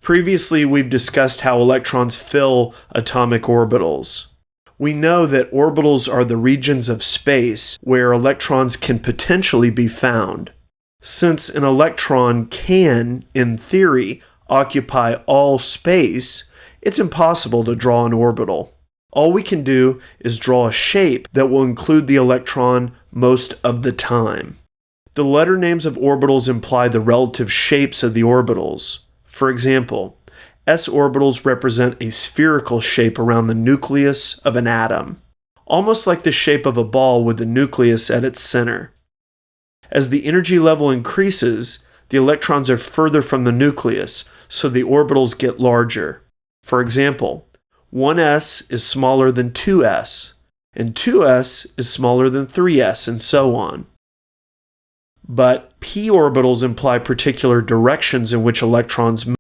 Previously, we've discussed how electrons fill atomic orbitals. We know that orbitals are the regions of space where electrons can potentially be found. Since an electron can, in theory, occupy all space, it's impossible to draw an orbital. All we can do is draw a shape that will include the electron most of the time. The letter names of orbitals imply the relative shapes of the orbitals. For example, s orbitals represent a spherical shape around the nucleus of an atom, almost like the shape of a ball with the nucleus at its center. As the energy level increases, the electrons are further from the nucleus, so the orbitals get larger. For example, 1s is smaller than 2s, and 2s is smaller than 3s, and so on. But p orbitals imply particular directions in which electrons move.